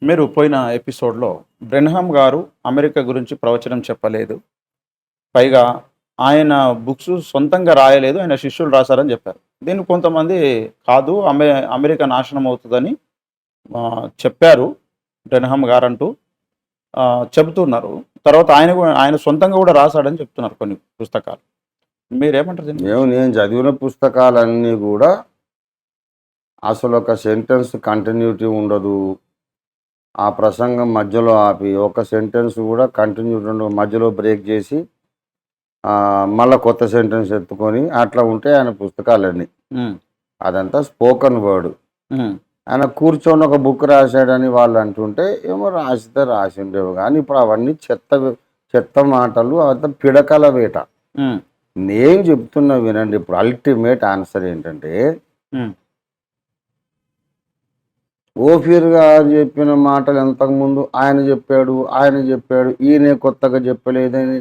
మీరు పోయిన ఎపిసోడ్‌లో బ్రెన్‌హామ్ గారు అమెరికా గురించి ప్రవచనం చెప్పలేదు. పైగా ఆయన బుక్స్ సొంతంగా రాయలేదు. ఆయన శిష్యులు రాసారని చెప్పారు. దీన్ని కొంతమంది కాదు అమెరికా నాశనం అవుతదని చెప్పారు బ్రెన్‌హామ్ గారంటూ చెబుతున్నారు. తర్వాత ఆయన సొంతంగా కూడా రాసాడని చెప్తున్నారు కొన్ని పుస్తకాలు. మీరేమంటారు దీని గురించి? నేను చదివిన పుస్తకాలన్నీ కూడా అసలు ఒక సెంటెన్స్ కంటిన్యూటీ ఉండదు. ఆ ప్రసంగం మధ్యలో ఆపి ఒక సెంటెన్స్ కూడా కంటిన్యూటీ ఉండదు, మధ్యలో బ్రేక్ చేసి మళ్ళీ కొత్త సెంటెన్స్ ఎత్తుకొని అట్లా ఉంటే ఆయన పుస్తకాలన్నీ. అదంతా స్పోకన్ వర్డ్. ఆయన కూర్చొని ఒక బుక్ రాశాడని వాళ్ళు అంటుంటే ఏమో రాసితే రాసిండేవు, కానీ ఇప్పుడు అవన్నీ చెత్త మాటలు, అదంతా పిడకల వేట. నేను చెప్తున్నా వినండి. ఇప్పుడు అల్టిమేట్ ఆన్సర్ ఏంటంటే, ఓఫీర్ గారు చెప్పిన మాటలు ఇంతకుముందు ఆయన చెప్పాడు, ఈయన కొత్తగా చెప్పలేదని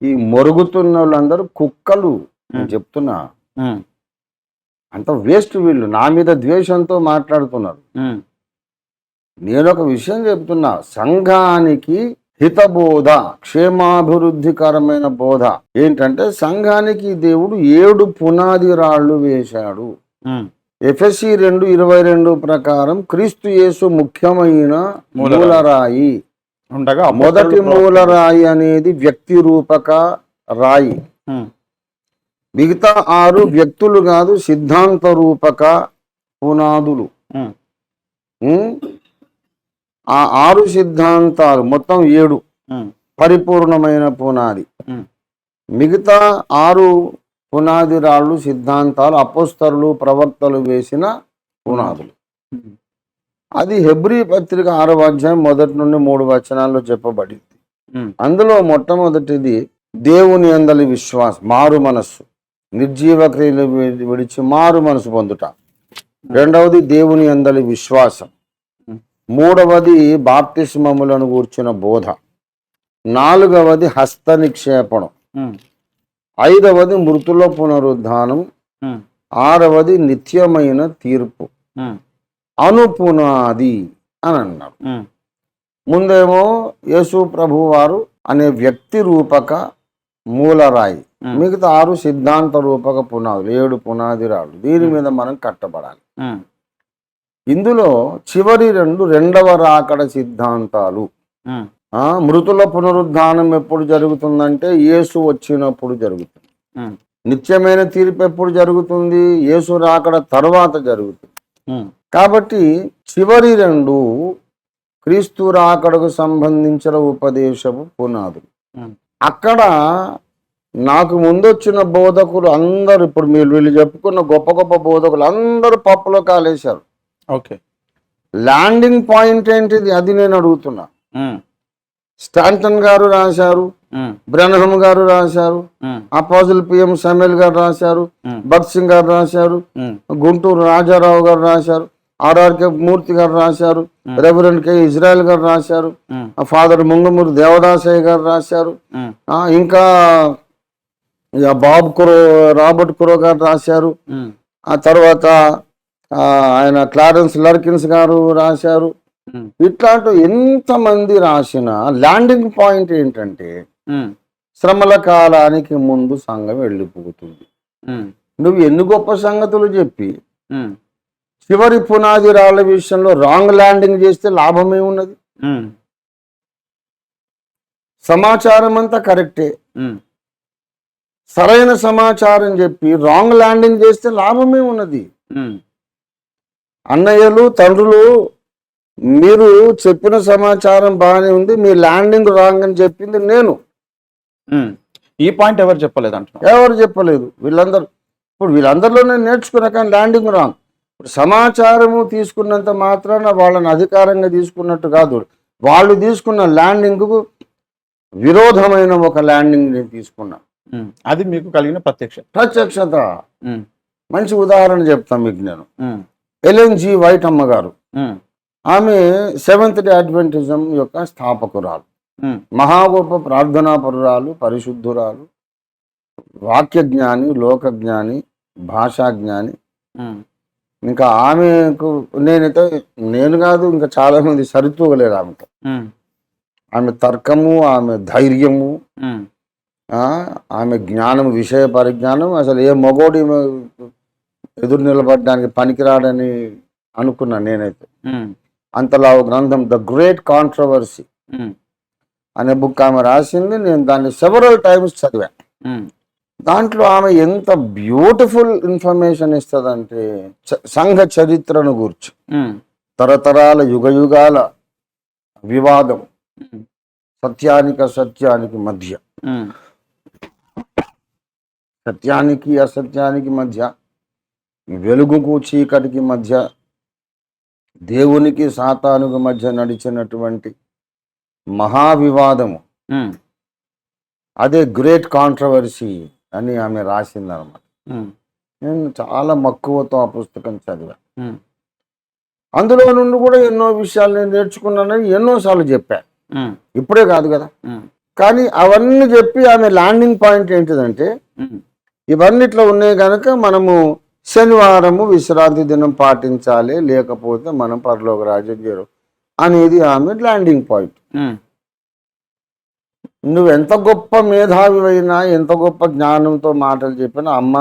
ఈ మొరుగుతున్న వాళ్ళందరూ కుక్కలు. నేను చెప్తున్నా, అంత వేస్ట్. వీళ్ళు నా మీద ద్వేషంతో మాట్లాడుతున్నారు. నేను ఒక విషయం చెప్తున్నా, సంఘానికి హితబోధ, క్షేమాభివృద్ధికరమైన బోధ ఏంటంటే, సంఘానికి దేవుడు 7 పునాది రాళ్ళు వేశాడు. ఎఫెసీ 2:22 ప్రకారం క్రీస్తు యేసు ముఖ్యమైన మూలరాయి ఉండగా, మొదటి మూలరాయి అనేది వ్యక్తి రూపక రాయి. మిగతా 6 వ్యక్తులు కాదు, సిద్ధాంత రూపక పునాదులు. ఆ 6 సిద్ధాంతాలు మొత్తం 7 పరిపూర్ణమైన పునాది. మిగతా 6 పునాది రాళ్ళు సిద్ధాంతాలు అపోస్తలులు ప్రవక్తలు వేసిన పునాదులు. అది హెబ్రీ పత్రిక 6వ అధ్యాయం 1 నుండి 3 వచనాల్లో చెప్పబడింది. అందులో మొట్టమొదటిది దేవుని యందలి విశ్వాసం, మారు మనస్సు, నిర్జీవ క్రియలు విడిచి మారు మనసు పొందుట. రెండవది దేవుని యందలి విశ్వాసం. మూడవది బాప్తిస్మములను గూర్చిన బోధ. నాలుగవది హస్త నిక్షేపణం. ఐదవది మృతుల పునరుద్ధానం. ఆరవది నిత్యమైన తీర్పు. అనుపునాది అని అన్నారు. ముందేమో యేసు ప్రభు వారు అనే వ్యక్తి రూపక మూలరాయి, మిగతా 6 సిద్ధాంత రూపక పునాదులు, 7 పునాది రాళ్ళు. దీని మీద మనం కట్టబడాలి. ఇందులో చివరి 2 రెండవ రాకడ సిద్ధాంతాలు. మృతుల పునరుద్ధానం ఎప్పుడు జరుగుతుందంటే యేసు వచ్చినప్పుడు జరుగుతుంది. నిత్యమైన తీర్పు ఎప్పుడు జరుగుతుంది? యేసు రాకడ తర్వాత జరుగుతుంది. కాబట్టి చివరి 2 క్రీస్తు రాకడకు సంబంధించిన ఉపదేశపు పునాదులు. అక్కడ నాకు ముందొచ్చిన బోధకులు అందరూ, ఇప్పుడు మీరు వీళ్ళు చెప్పుకున్న గొప్ప గొప్ప బోధకులు అందరూ పప్పులో కాలేశారు. ఓకే, ల్యాండింగ్ పాయింట్ ఏంటిది అది నేను అడుగుతున్నా. స్టాంటన్ గారు రాశారు, బ్రెన్‌హామ్ గారు రాశారు, అపోజిల్ పిఎం సమేల్ గారు రాశారు, భగత్ సింగ్ గారు రాశారు, గుంటూరు రాజారావు గారు రాశారు, ఆర్ఆర్కే మూర్తి గారు రాశారు, రెవరెండ్ కే ఇజ్రాయెల్ గారు రాశారు, ఫాదర్ ముంగమూరి దేవదాసయ్య గారు రాశారు, ఇంకా రాబర్ట్ కురో గారు రాశారు. ఆ తర్వాత ఆయన క్లారెన్స్ లర్కిన్స్ గారు రాశారు. ఇట్లాంటి ఎంతమంది రాసిన ల్యాండింగ్ పాయింట్ ఏంటంటే, శ్రమల కాలానికి ముందు సంఘం వెళ్ళిపోతుంది. నువ్వు ఎన్ని గొప్ప సంగతులు చెప్పి చివరి పునాది రాళ్ళ విషయంలో రాంగ్ ల్యాండింగ్ చేస్తే లాభమే ఉన్నది? సమాచారం అంతా కరెక్టే, సరైన సమాచారం చెప్పి రాంగ్ ల్యాండింగ్ చేస్తే లాభమే ఉన్నది? అన్నయ్యలు, తండ్రులు, మీరు చెప్పిన సమాచారం బాగానే ఉంది, మీ ల్యాండింగ్ రాంగ్ అని చెప్పింది నేను. ఈ పాయింట్ ఎవరు చెప్పలేదు అంటున్నా? ఎవరు చెప్పలేదు. వీళ్ళందరిలో నేను నేర్చుకున్నా, కానీ ల్యాండింగ్ రాంగ్. ఇప్పుడు సమాచారము తీసుకున్నంత మాత్రాన వాళ్ళని అధికారంగా తీసుకున్నట్టు కాదు. వాళ్ళు తీసుకున్న ల్యాండింగ్కు విరోధమైన ఒక ల్యాండింగ్ నేను తీసుకున్నా. అది మీకు కలిగిన ప్రత్యక్షత. మంచి ఉదాహరణ చెప్తాను మీకు నేను. ఎలెన్ జి వైట్ అమ్మగారు, ఆమె సెవెంత్ డే అడ్వెంటిజం యొక్క స్థాపకురాలు, మహా గొప్ప ప్రార్థనాపరురాలు, పరిశుద్ధురాలు, వాక్యజ్ఞాని, లోకజ్ఞాని, భాషాజ్ఞాని. ఇంకా ఆమెకు నేనైతే నేను కాదు ఇంకా చాలా మంది సరితూగలేరు ఆమెకు. ఆమె తర్కము, ఆమె ధైర్యము, ఆమె జ్ఞానం, విషయ పరిజ్ఞానం, అసలు ఏ మగోడి ఎదురు నిలబడడానికి పనికిరాడని అనుకున్నాను నేనైతే. అంతలా ఒక గ్రంథం ద గ్రేట్ కాంట్రవర్సీ అనే బుక్ ఆమె రాసింది. నేను దాన్ని సెవరల్ టైమ్స్ చదివాను. దాంట్లో ఆమె ఎంత బ్యూటిఫుల్ ఇన్ఫర్మేషన్ ఇస్తుందంటే సంఘ చరిత్రను గూర్చి, తరతరాల యుగాల వివాదం, సత్యానికి మధ్య, సత్యానికి అసత్యానికి మధ్య, వెలుగుకు చీకటికి మధ్య, దేవునికి సాతానుకు మధ్య నడిచినటువంటి మహావివాదము, అదే గ్రేట్ కాంట్రవర్సీ అని ఆమె రాసిందనమాట. నేను చాలా మక్కువతో ఆ పుస్తకం చదివా. అందులో నుండి కూడా ఎన్నో విషయాలు నేను నేర్చుకున్నానని ఎన్నోసార్లు చెప్పాను, ఇప్పుడే కాదు కదా. కానీ అవన్నీ చెప్పి ఆమె ల్యాండింగ్ పాయింట్ ఏంటిదంటే, ఇవన్నీ ఇట్లా ఉన్నాయి కనుక మనము శనివారము విశ్రాంతి దినం పాటించాలి, లేకపోతే మనం పరలోక రాజ్యం చేరు అనేది ఆమె ల్యాండింగ్ పాయింట్. నువ్వు ఎంత గొప్ప మేధావివైనా, ఎంత గొప్ప జ్ఞానంతో మాటలు చెప్పినా, అమ్మ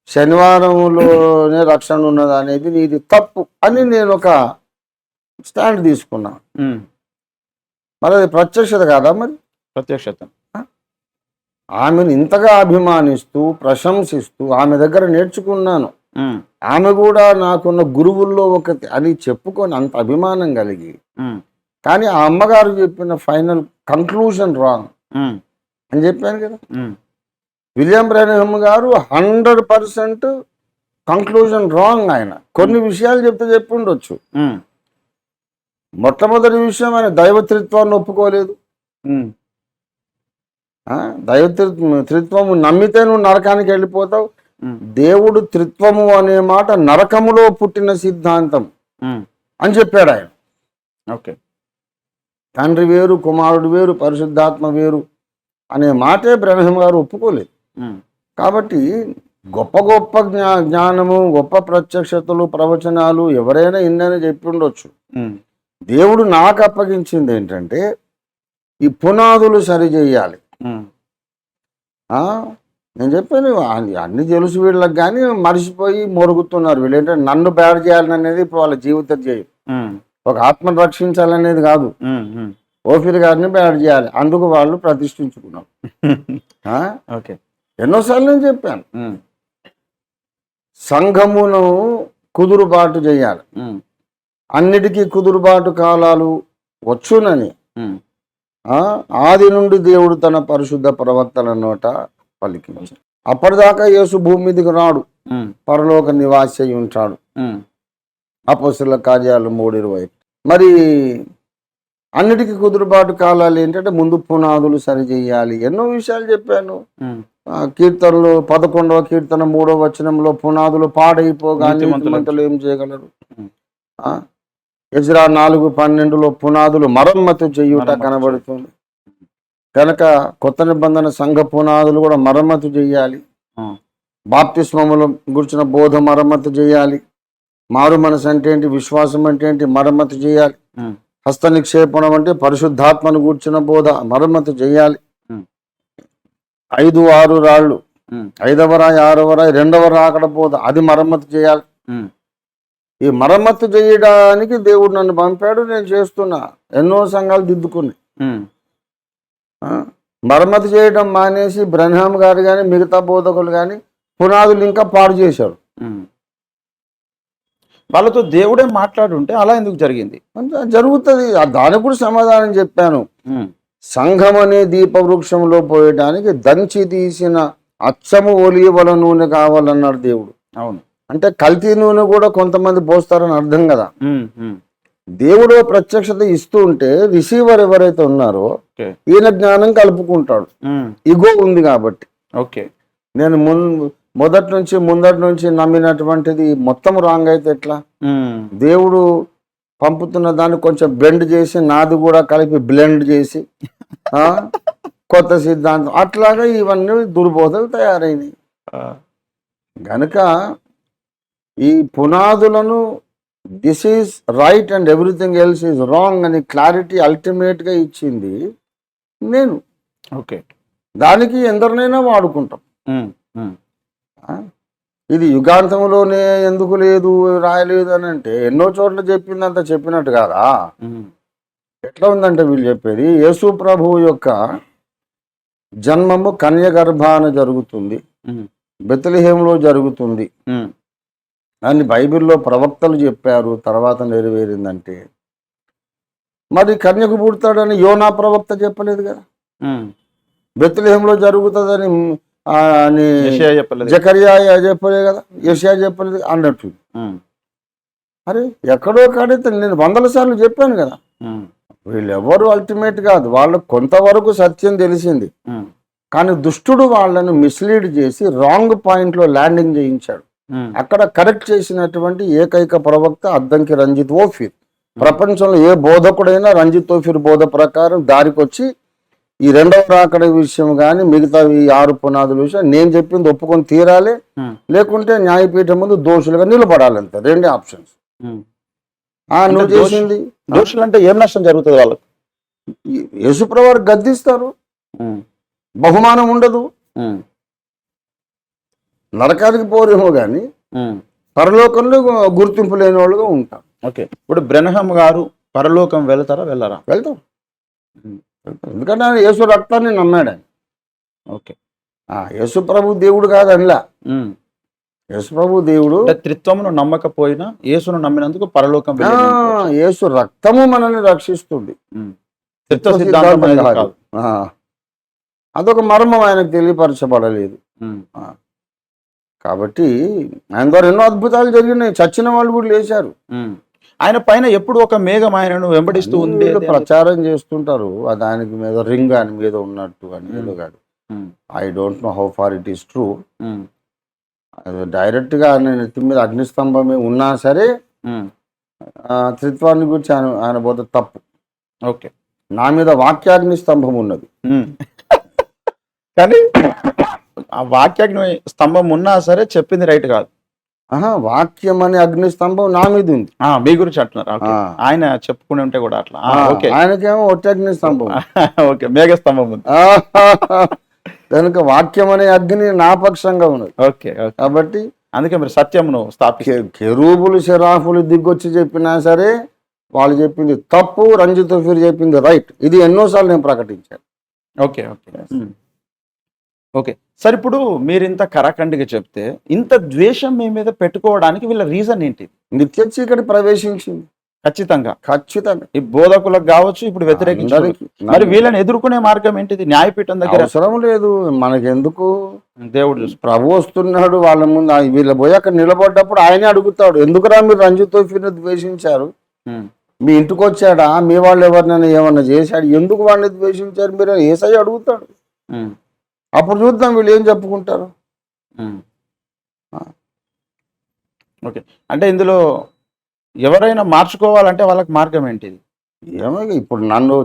శనివారంలోనే రక్షణ ఉన్నది అనేది నీది తప్పు అని నేను ఒక స్టాండ్ తీసుకున్నా. మరి అది ప్రత్యక్షత కాదా? మరి ప్రత్యక్షత. ఆమెను ఇంతగా అభిమానిస్తూ ప్రశంసిస్తూ ఆమె దగ్గర నేర్చుకున్నాను. ఆమె కూడా నాకున్న గురువుల్లో ఒకటి అని చెప్పుకొని అంత అభిమానం కలిగి, కానీ ఆ అమ్మగారు చెప్పిన ఫైనల్ కంక్లూజన్ రాంగ్ అని చెప్పాను కదా. విలియం బ్రెన్హమ్ గారు 100% కంక్లూజన్ రాంగ్. ఆయన కొన్ని విషయాలు చెప్పి ఉండొచ్చు. మొట్టమొదటి విషయం, ఆయన దైవత్రిత్వాన్ని ఒప్పుకోలేదు. దైవత్రిత్వము నమ్మితే నువ్వు నరకానికి వెళ్ళిపోతావు. దేవుడు త్రిత్వము అనే మాట నరకములో పుట్టిన సిద్ధాంతం అని చెప్పాడు ఆయన. ఓకే, తండ్రి వేరు, కుమారుడు వేరు, పరిశుద్ధాత్మ వేరు అనే మాటే బ్రెన్హమ్ గారు ఒప్పుకోలేదు. కాబట్టి గొప్ప గొప్ప జ్ఞానము, గొప్ప ప్రత్యక్షతలు, ప్రవచనాలు ఎవరైనా ఇన్నని చెప్పి ఉండొచ్చు. దేవుడు నాకు అప్పగించింది ఏంటంటే ఈ పునాదులు సరి చేయాలి. నేను చెప్పాను అన్ని తెలుసు వీళ్ళకి, కానీ మర్చిపోయి మొరుగుతున్నారు వీళ్ళు. ఏంటంటే నన్ను బ్యాడ్ చేయాలని అనేది ఇప్పుడు వాళ్ళ జీవితం చేయదు. ఒక ఆత్మను రక్షించాలనేది కాదు, ఓఫీర్ గారిని బ్యాడ్ చేయాలి, అందుకు వాళ్ళు ప్రతిష్ఠించుకున్నారు. ఓకే, ఎన్నోసార్లు నేను చెప్పాను సంఘమును కుదురుబాటు చేయాలి, అన్నిటికీ కుదురుబాటు కాలాలు వచ్చునని ఆది నుండి దేవుడు తన పరిశుద్ధ ప్రవక్తల నోట పలికించాడు. అప్పటిదాకా యేసు భూమి మీదకి రాడు, పరలోక నివాసి అయి ఉంటాడు. అపోస్తలుల కార్యాలు 3:20. మరి అన్నిటికీ కుదురుబాటు కాలాలు ఏంటంటే ముందు పునాదులు సరి చేయాలి. ఎన్నో విషయాలు చెప్పాను. కీర్తనలు 11వ కీర్తన 3వ వచనంలో పునాదులు పాడైపోగా నీతిమంతులు ఏం చేయగలరు. ఎజ్రా 4:12లో పునాదులు మరమ్మతు చేయుట కనబడుతుంది. కనుక కొత్త నిబంధన సంఘ పునాదులు కూడా మరమ్మతు చేయాలి. బాప్తిస్మముల గురించిన బోధ మరమ్మతు చేయాలి. మారు మనసు అంటే ఏంటి, విశ్వాసం అంటే ఏంటి, మరమ్మతు చేయాలి. హస్త నిక్షేపణం అంటే పరిశుద్ధాత్మను గూర్చిన బోధ మరమ్మతు చేయాలి. 5, 6 రాళ్ళు, 5వ రాయి, 6వ రాయి, 2వ రాకడ బోధ, అది మరమ్మతు చేయాలి. ఈ మరమ్మతు చేయడానికి దేవుడు నన్ను పంపాడు, నేను చేస్తున్నా. ఎన్నో సంఘాలు దిద్దుకున్నాయి. మరమ్మతు చేయడం మానేసి బ్రెన్హమ్ గారు కానీ మిగతా బోధకులు కానీ పునాదులు ఇంకా పాడు చేశారు. వాళ్ళతో దేవుడే మాట్లాడుంటే అలా ఎందుకు జరిగింది? జరుగుతుంది. దానికి కూడా సమాధానం చెప్పాను. సంఘం అనే దీపవృక్షంలో పోయడానికి దంచి తీసిన అచ్చము ఒలివల నూనె కావాలన్నాడు దేవుడు. అవును, అంటే కల్తీ నూనె కూడా కొంతమంది పోస్తారని అర్థం కదా. దేవుడు ప్రత్యక్షత ఇస్తూ ఉంటే రిసీవర్ ఎవరైతే ఉన్నారో ఈయన జ్ఞానం కలుపుకుంటాడు. ఇగో ఉంది కాబట్టి. ఓకే, నేను ముందటి నుంచి నమ్మినటువంటిది మొత్తం రాంగ్ అయితే ఎట్లా? దేవుడు పంపుతున్న దాన్ని కొంచెం బెండ్ చేసి నాది కూడా కలిపి బ్లెండ్ చేసి కొత్త సిద్ధాంతం, అట్లాగా ఇవన్నీ దుర్బోధలు తయారైనవి. గనుక ఈ పునాదులను this is right and everything else is wrong అని క్లారిటీ అల్టిమేట్గా ఇచ్చింది నేను. ఓకే. దానికి ఎందరినైనా వాడుకుంటాం. ఆ? ఇది యుగాంతంలోనే ఎందుకు లేదు రాయలేదు అని అంటే ఎన్నో చోట్ల చెప్పిందంత చెప్పినట్టు కాదా? ఎట్లా ఉందంటే వీళ్ళు చెప్పేది యేసు ప్రభువు యొక్క జన్మము కన్య గర్భాన జరుగుతుంది, బెత్లెహేములో జరుగుతుంది అని బైబిల్లో ప్రవక్తలు చెప్పారు. తర్వాత నెరవేరిందంటే మరి కన్యకు పుడతాడని యోనా ప్రవక్త చెప్పలేదు కదా. బెత్లెహేములో జరుగుతుందని జకర్యా చెప్పలేదు కదా, యెషయా చెప్పలేదు అన్నట్టు. అరే ఎక్కడో కాడైతే నేను 100 సార్లు చెప్పాను కదా. వీళ్ళెవరు అల్టిమేట్ కాదు, వాళ్ళకు కొంతవరకు సత్యం తెలిసింది, కానీ దుష్టుడు వాళ్ళను మిస్లీడ్ చేసి రాంగ్ పాయింట్లో ల్యాండింగ్ చేయించాడు. అక్కడ కరెక్ట్ చేసినటువంటి ఏకైక ప్రవక్త అద్దంకి రంజిత్ ఓఫీర్. ప్రపంచంలో ఏ బోధకుడైనా రంజిత్ ఓఫీర్ బోధ ప్రకారం దారికొచ్చి ఈ రెండవ రాకడ విషయం కానీ మిగతా ఈ 6 పునాదుల విషయం నేను చెప్పింది ఒప్పుకొని తీరాలి, లేకుంటే న్యాయపీఠం ముందు దోషులుగా నిలబడాలంతే. 2 ఆప్షన్స్. నువ్వు చేసింది దోషులు అంటే ఏం నష్టం జరుగుతుంది వాళ్ళకు? యేసుప్రభువారు గద్దిస్తారు, బహుమానం ఉండదు, నరకానికి పోరేమో కానీ పరలోకంలో గుర్తింపు లేని వాళ్ళుగా ఉంటాం. ఓకే. ఇప్పుడు బ్రెన్హామ్ గారు పరలోకం వెళ్తారా వెళ్ళరా? వెళ్తాం. ఎందుకంటే ఆయన యేసు రక్తాన్ని నమ్మాడు ఆయన. ఓకే. యేసు ప్రభు దేవుడు కాదనిలా, యేసు ప్రభు దేవుడు. త్రిత్వమును నమ్మకపోయినా యేసును నమ్మినందుకు పరలోకం. యేసు రక్తము మనల్ని రక్షిస్తుంది, అదొక మర్మం ఆయనకు తెలియపరచబడలేదు. కాబట్టి ఆయన ద్వారా ఎన్నో అద్భుతాలు జరిగినాయి, చచ్చిన వాళ్ళు కూడా లేచారు. ఆయన పైన ఎప్పుడు ఒక మేఘం ఆయనను వెంబడిస్తూ ఉంది, ప్రచారం చేస్తుంటారు. అది ఆయనకి మీద రింగ్ ఆయన మీద ఉన్నట్టు అని ఏదో కాదు. I don't know how far it is true. Direct గా ఆయన నెత్తి మీద అగ్నిస్తంభమే ఉన్నా సరే త్రిత్వాన్ని గురించి ఆయన పోతే తప్పు. ఓకే. నా మీద వాక్యాగ్ని స్తంభం ఉన్నది, కానీ ఆ వాక్యాగ్ని స్తంభం ఉన్నా సరే చెప్పింది రైట్ కాదు. వాక్యం అనే అగ్ని స్తంభం నా మీద ఉంది. మీ గురించి అంటున్నారు. ఆయన చెప్పుకుని ఉంటే కూడా అట్లా. ఆయనకేమో ఒట్టి అగ్ని స్తంభం. ఓకే, మేఘ స్తంభం ఉంది కనుక వాక్యం అనే అగ్ని నా పక్షంగా ఉన్నది. ఓకే. కాబట్టి అందుకే మీరు సత్యమును కెరూబులు శరాఫులు దిగ్గొచ్చి చెప్పినా సరే వాళ్ళు చెప్పింది తప్పు, రంజిత్ ఓఫీర్ చెప్పింది రైట్. ఇది ఎన్నోసార్లు నేను ప్రకటించాను. ఓకే. ఓకే సార్, ఇప్పుడు మీరు ఇంత కరాఖండిగా చెప్తే ఇంత ద్వేషం మీ మీద పెట్టుకోవడానికి వీళ్ళ రీజన్ ఏంటి? నిత్య చీకటి ప్రవేశించింది. ఖచ్చితంగా ఈ బోధకులకు కావచ్చు, ఇప్పుడు వ్యతిరేకించారు. మరి వీళ్ళని ఎదుర్కొనే మార్గం ఏంటిది? న్యాయపీఠం దగ్గర అవసరం లేదు మనకెందుకు. దేవుడు చూసి ప్రభు వస్తున్నాడు వాళ్ళ ముందు, వీళ్ళ పోయి అక్కడ నిలబడ్డప్పుడు ఆయనే అడుగుతాడు, ఎందుకురా మీరు రంజిత్ ఓఫీర్ని ద్వేషించారు? మీ ఇంటికి వచ్చాడా, మీ వాళ్ళు ఎవరినైనా ఏమన్నా చేశాడు, ఎందుకు వాళ్ళని ద్వేషించారు మీరు ఏసై అడుగుతాడు. అప్పుడు చూద్దాం వీళ్ళు ఏం చెప్పుకుంటారు. ఓకే. అంటే ఇందులో ఎవరైనా మార్చుకోవాలంటే వాళ్ళకి మార్గం ఏంటిది? ఏమో ఇప్పుడు నన్ను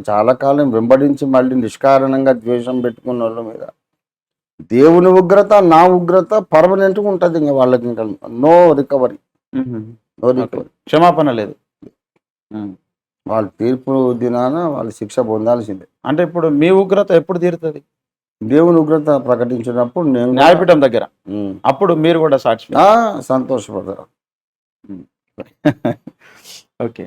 చాలా కాలం వెంబడించి మళ్ళీ నిష్కారణంగా ద్వేషం పెట్టుకున్న వాళ్ళ మీద దేవుని ఉగ్రత, నా ఉగ్రత పర్మనెంట్గా ఉంటుంది. ఇంకా వాళ్ళకి ఇంకా నో రికవరీ. క్షమాపణ లేదు. వాళ్ళ తీర్పు దినాన వాళ్ళు శిక్ష పొందాల్సిందే. అంటే ఇప్పుడు మీ ఉగ్రత ఎప్పుడు తీరుతుంది? దేవుని ఉగ్రత ప్రకటించినప్పుడు నేను న్యాయపీఠం దగ్గర, అప్పుడు మీరు కూడా సాక్షి సంతోషపడతారు. ఓకే.